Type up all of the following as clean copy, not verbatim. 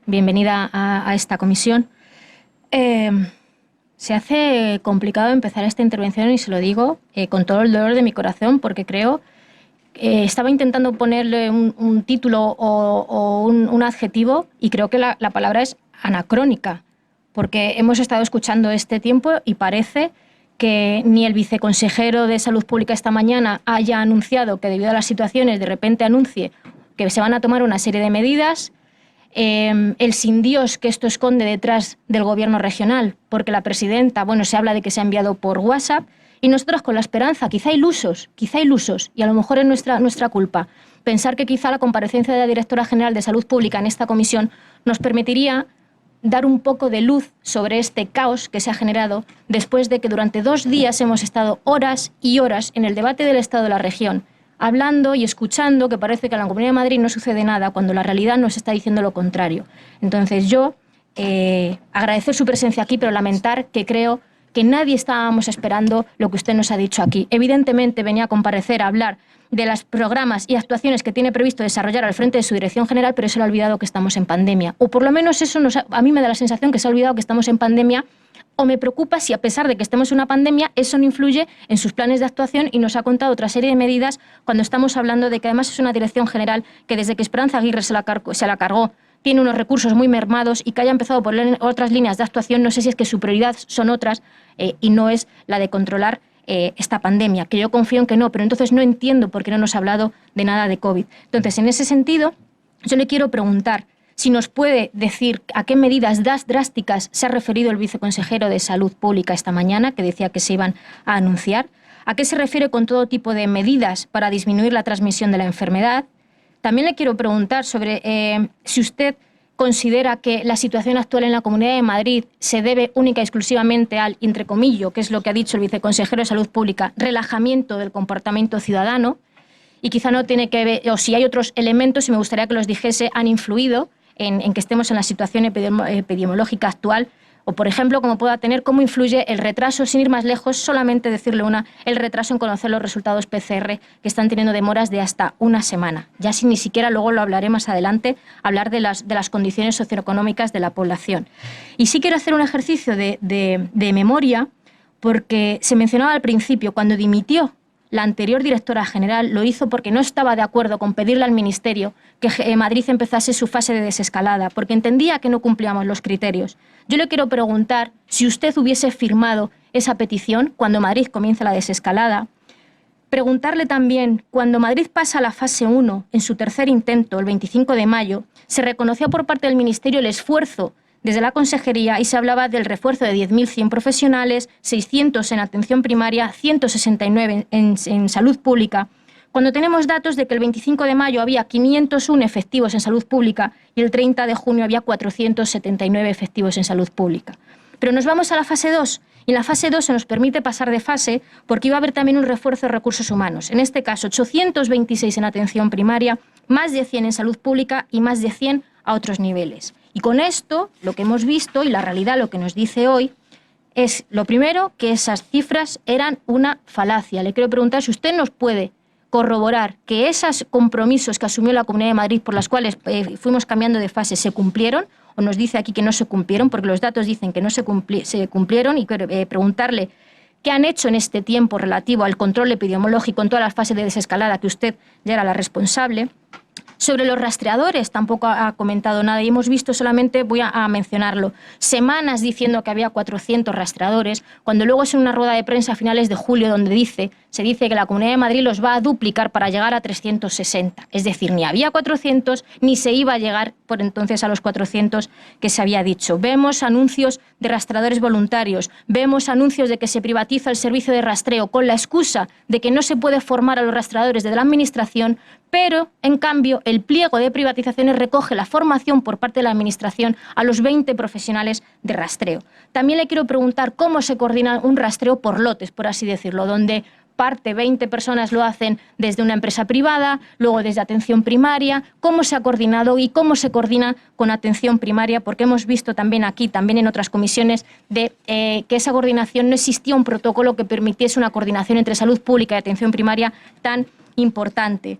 bienvenida a esta comisión. Se hace complicado empezar esta intervención y se lo digo con todo el dolor de mi corazón porque creo que estaba intentando ponerle un título o un adjetivo y creo que la palabra es anacrónica, porque hemos estado escuchando este tiempo y parece que ni el viceconsejero de Salud Pública esta mañana haya anunciado que debido a las situaciones de repente anuncie que se van a tomar una serie de medidas, el sin Dios que esto esconde detrás del gobierno regional, porque la presidenta, bueno, se habla de que se ha enviado por WhatsApp y nosotros con la esperanza, quizá ilusos, y a lo mejor es nuestra culpa, pensar que quizá la comparecencia de la directora general de Salud Pública en esta comisión nos permitiría dar un poco de luz sobre este caos que se ha generado después de que durante 2 días hemos estado horas y horas en el debate del Estado de la región, hablando y escuchando que parece que en la Comunidad de Madrid no sucede nada, cuando la realidad nos está diciendo lo contrario. Entonces yo agradecer su presencia aquí, pero lamentar que creo que nadie estábamos esperando lo que usted nos ha dicho aquí. Evidentemente venía a comparecer a hablar de los programas y actuaciones que tiene previsto desarrollar al frente de su dirección general, pero se le ha olvidado que estamos en pandemia. O por lo menos eso a mí me da la sensación que se ha olvidado que estamos en pandemia, o me preocupa si a pesar de que estemos en una pandemia, eso no influye en sus planes de actuación y nos ha contado otra serie de medidas cuando estamos hablando de que además es una dirección general que desde que Esperanza Aguirre se la cargó tiene unos recursos muy mermados y que haya empezado por otras líneas de actuación, no sé si es que su prioridad son otras y no es la de controlar esta pandemia, que yo confío en que no, pero entonces no entiendo por qué no nos ha hablado de nada de COVID. Entonces, en ese sentido, yo le quiero preguntar si nos puede decir a qué medidas drásticas se ha referido el viceconsejero de Salud Pública esta mañana, que decía que se iban a anunciar, a qué se refiere con todo tipo de medidas para disminuir la transmisión de la enfermedad. También le quiero preguntar sobre si usted considera que la situación actual en la Comunidad de Madrid se debe única y exclusivamente al, entre comillas, que es lo que ha dicho el viceconsejero de Salud Pública, relajamiento del comportamiento ciudadano, y quizá no tiene que ver, o si hay otros elementos, y me gustaría que los dijese, han influido en que estemos en la situación epidemiológica actual, o por ejemplo, cómo influye el retraso, sin ir más lejos, solamente decirle el retraso en conocer los resultados PCR, que están teniendo demoras de hasta una semana. Ya si ni siquiera, luego lo hablaré más adelante, hablar de las condiciones socioeconómicas de la población. Y sí quiero hacer un ejercicio de memoria, porque se mencionaba al principio, cuando dimitió la anterior directora general, lo hizo porque no estaba de acuerdo con pedirle al Ministerio que Madrid empezase su fase de desescalada, porque entendía que no cumplíamos los criterios. Yo le quiero preguntar si usted hubiese firmado esa petición cuando Madrid comienza la desescalada. Preguntarle también, cuando Madrid pasa a la fase 1 en su tercer intento, el 25 de mayo, se reconoció por parte del Ministerio el esfuerzo desde la Consejería y se hablaba del refuerzo de 10.100 profesionales, 600 en atención primaria, 169 en salud pública, cuando tenemos datos de que el 25 de mayo había 501 efectivos en salud pública y el 30 de junio había 479 efectivos en salud pública. Pero nos vamos a la fase 2 y en la fase 2 se nos permite pasar de fase porque iba a haber también un refuerzo de recursos humanos. En este caso, 826 en atención primaria, más de 100 en salud pública y más de 100 a otros niveles. Y con esto, lo que hemos visto y la realidad, lo que nos dice hoy, es lo primero, que esas cifras eran una falacia. Le quiero preguntar si usted nos puede corroborar que esos compromisos que asumió la Comunidad de Madrid por las cuales fuimos cambiando de fase se cumplieron, o nos dice aquí que no se cumplieron, porque los datos dicen que no se cumplieron, y preguntarle qué han hecho en este tiempo relativo al control epidemiológico en todas las fases de desescalada, que usted ya era la responsable. Sobre los rastreadores tampoco ha comentado nada y hemos visto solamente, voy a mencionarlo, semanas diciendo que había 400 rastreadores, cuando luego es en una rueda de prensa a finales de julio donde se dice que la Comunidad de Madrid los va a duplicar para llegar a 360. Es decir, ni había 400 ni se iba a llegar por entonces a los 400 que se había dicho. Vemos anuncios de rastreadores voluntarios, vemos anuncios de que se privatiza el servicio de rastreo con la excusa de que no se puede formar a los rastreadores desde la Administración, pero, en cambio, el pliego de privatizaciones recoge la formación por parte de la Administración a los 20 profesionales de rastreo. También le quiero preguntar cómo se coordina un rastreo por lotes, por así decirlo, donde 20 personas lo hacen desde una empresa privada, luego desde atención primaria, cómo se ha coordinado y cómo se coordina con atención primaria, porque hemos visto también aquí, también en otras comisiones, que esa coordinación no existía un protocolo que permitiese una coordinación entre salud pública y atención primaria tan importante.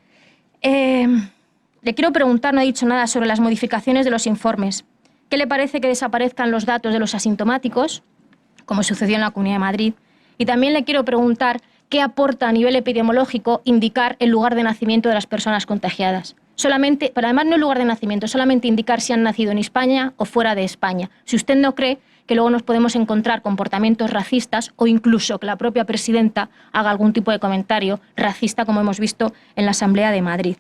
Le quiero preguntar, no ha dicho nada sobre las modificaciones de los informes. ¿Qué le parece que desaparezcan los datos de los asintomáticos, como sucedió en la Comunidad de Madrid? Y también le quiero preguntar qué aporta a nivel epidemiológico indicar el lugar de nacimiento de las personas contagiadas. Solamente, pero además no el lugar de nacimiento, solamente indicar si han nacido en España o fuera de España. Si usted no cree que luego nos podemos encontrar comportamientos racistas o incluso que la propia presidenta haga algún tipo de comentario racista, como hemos visto en la Asamblea de Madrid.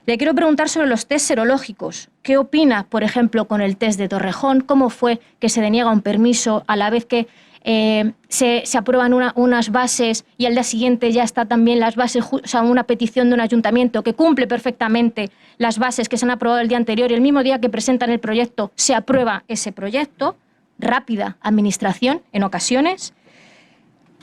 Le quiero preguntar sobre los test serológicos. ¿Qué opina, por ejemplo, con el test de Torrejón? ¿Cómo fue que se deniega un permiso a la vez que se aprueban unas bases y al día siguiente ya está también las bases, o sea, una petición de un ayuntamiento que cumple perfectamente las bases que se han aprobado el día anterior y el mismo día que presentan el proyecto se aprueba ese proyecto? Rápida administración en ocasiones.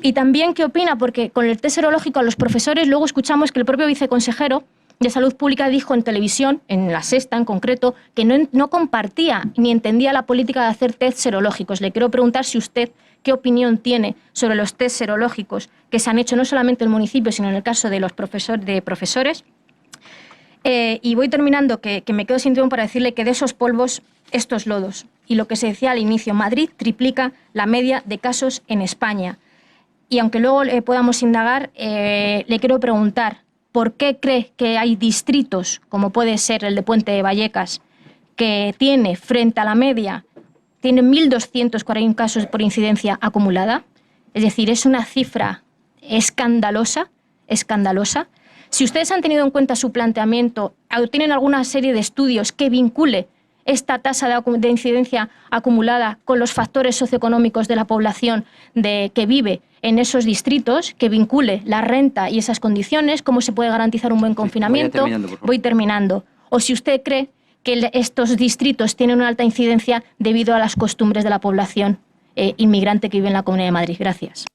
Y también, ¿qué opina? Porque con el test serológico a los profesores luego escuchamos que el propio viceconsejero de Salud Pública dijo en televisión, en La Sexta en concreto, que no compartía ni entendía la política de hacer test serológicos. Le quiero preguntar si usted qué opinión tiene sobre los test serológicos que se han hecho no solamente en el municipio, sino en el caso de los profesores. Y voy terminando, que me quedo sin tiempo para decirle que de esos polvos, estos lodos. Y lo que se decía al inicio, Madrid triplica la media de casos en España. Y aunque luego podamos indagar, le quiero preguntar, ¿por qué cree que hay distritos, como puede ser el de Puente de Vallecas, que tiene frente a la media, tiene 1.241 casos por incidencia acumulada? Es decir, es una cifra escandalosa, escandalosa. Si ustedes han tenido en cuenta su planteamiento o tienen alguna serie de estudios que vincule esta tasa de incidencia acumulada con los factores socioeconómicos de la población que vive en esos distritos, que vincule la renta y esas condiciones, cómo se puede garantizar un buen confinamiento. Voy terminando. O si usted cree que estos distritos tienen una alta incidencia debido a las costumbres de la población inmigrante que vive en la Comunidad de Madrid. Gracias.